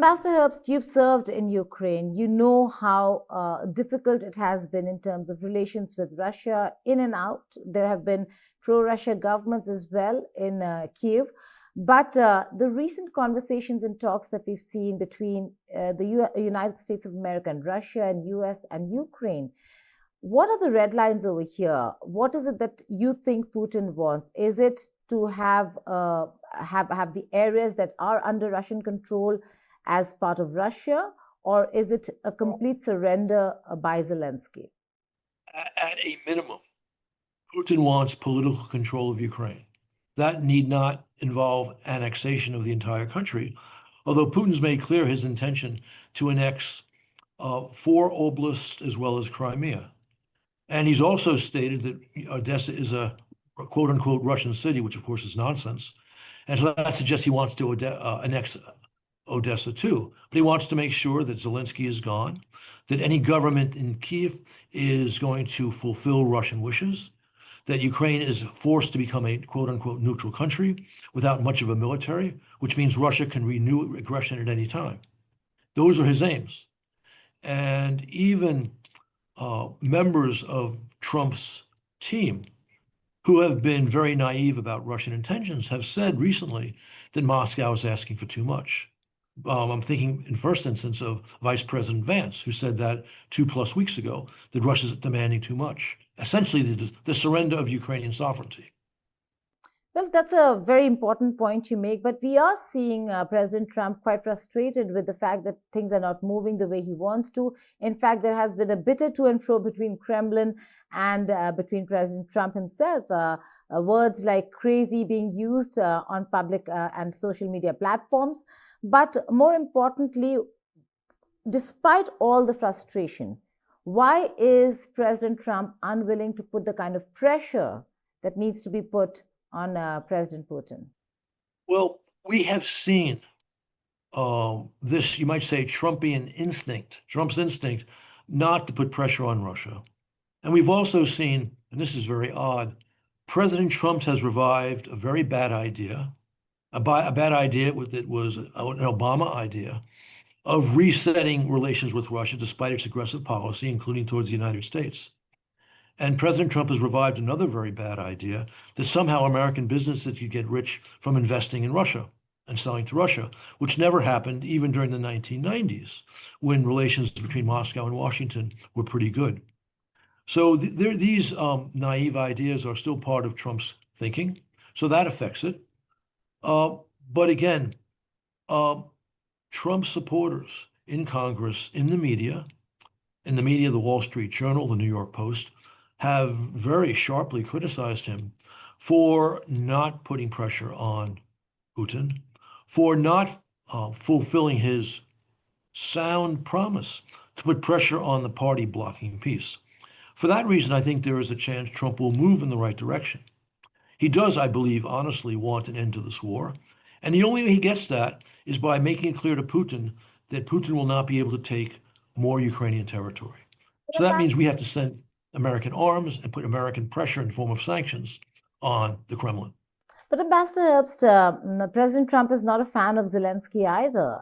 Ambassador Herbst, you've served in Ukraine. You know how difficult it has been in terms of relations with Russia, in and out. There have been pro-Russia governments as well in Kyiv. But the recent conversations and talks that we've seen between the United States of America and Russia and US and Ukraine, what are the red lines over here? What is it that you think Putin wants? Is it to have the areas that are under Russian control as part of Russia, or is it a complete surrender by Zelensky? At a minimum, Putin wants political control of Ukraine. That need not involve annexation of the entire country, although Putin's made clear his intention to annex 4 oblasts as well as Crimea. And he's also stated that Odessa is a quote-unquote Russian city, which of course is nonsense. And so that suggests he wants to annex Odessa too. But he wants to make sure that Zelensky is gone, that any government in Kyiv is going to fulfill Russian wishes, that Ukraine is forced to become a quote-unquote neutral country without much of a military, which means Russia can renew aggression at any time. Those are his aims. And even members of Trump's team, who have been very naive about Russian intentions, have said recently that Moscow is asking for too much. I'm thinking in first instance of Vice President Vance, who said that 2+ weeks ago, that Russia is demanding too much, essentially the surrender of Ukrainian sovereignty. Well, that's a very important point you make, but we are seeing President Trump quite frustrated with the fact that things are not moving the way he wants to. In fact, there has been a bitter to and fro between Kremlin and between President Trump himself. Words like crazy being used on public and social media platforms. But more importantly, despite all the frustration, why is President Trump unwilling to put the kind of pressure that needs to be put on President Putin? Well, we have seen this, you might say, Trumpian instinct, Trump's instinct not to put pressure on Russia. And we've also seen, and this is very odd, President Trump has revived a very bad idea, a bad idea that was an Obama idea, of resetting relations with Russia despite its aggressive policy, including towards the United States. And President Trump has revived another very bad idea that somehow American businesses could get rich from investing in Russia and selling to Russia, which never happened even during the 1990s, when relations between Moscow and Washington were pretty good. So these naive ideas are still part of Trump's thinking, so that affects it. But again, Trump supporters in Congress, in the media, the Wall Street Journal, the New York Post, have very sharply criticized him for not putting pressure on Putin, for not fulfilling his sound promise to put pressure on the party blocking peace. For that reason, I think there is a chance Trump will move in the right direction. He does, I believe, honestly want an end to this war. And the only way he gets that is by making it clear to Putin that Putin will not be able to take more Ukrainian territory. So that means we have to send American arms and put American pressure in the form of sanctions on the Kremlin. But Ambassador Herbst, President Trump is not a fan of Zelensky either.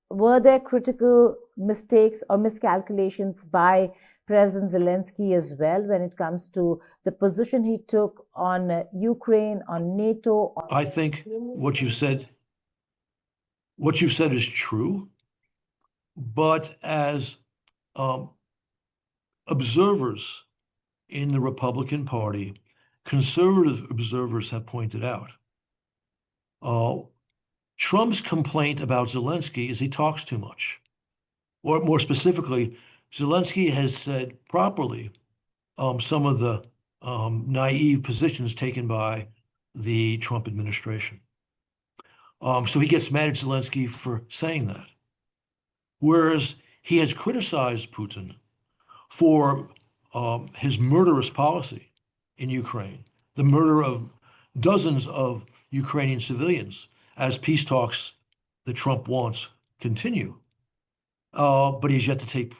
Were there critical mistakes or miscalculations by President Zelensky as well when it comes to the position he took on Ukraine, on NATO? I think what you've said is true, but as observers in the Republican Party, conservative observers have pointed out, Trump's complaint about Zelensky is he talks too much. Or more specifically, Zelensky has said properly some of the naive positions taken by the Trump administration. So he gets mad at Zelensky for saying that. Whereas he has criticized Putin for his murderous policy in Ukraine, the murder of dozens of Ukrainian civilians as peace talks that Trump wants continue. But he's yet to take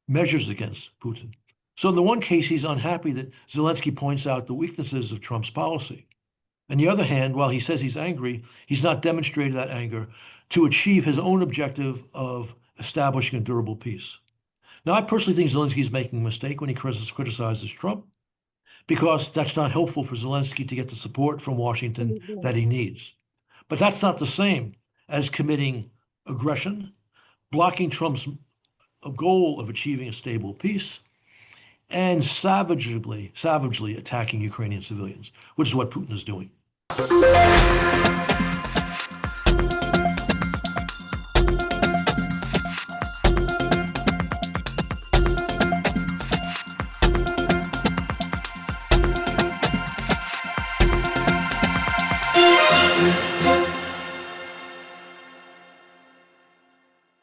measures against Putin. So in the one case, he's unhappy that Zelensky points out the weaknesses of Trump's policy. On the other hand, while he says he's angry, he's not demonstrated that anger to achieve his own objective of establishing a durable peace. Now, I personally think Zelensky is making a mistake when he criticizes Trump, because that's not helpful for Zelensky to get the support from Washington that he needs. But that's not the same as committing aggression, blocking Trump's goal of achieving a stable peace, and savagely attacking Ukrainian civilians, which is what Putin is doing.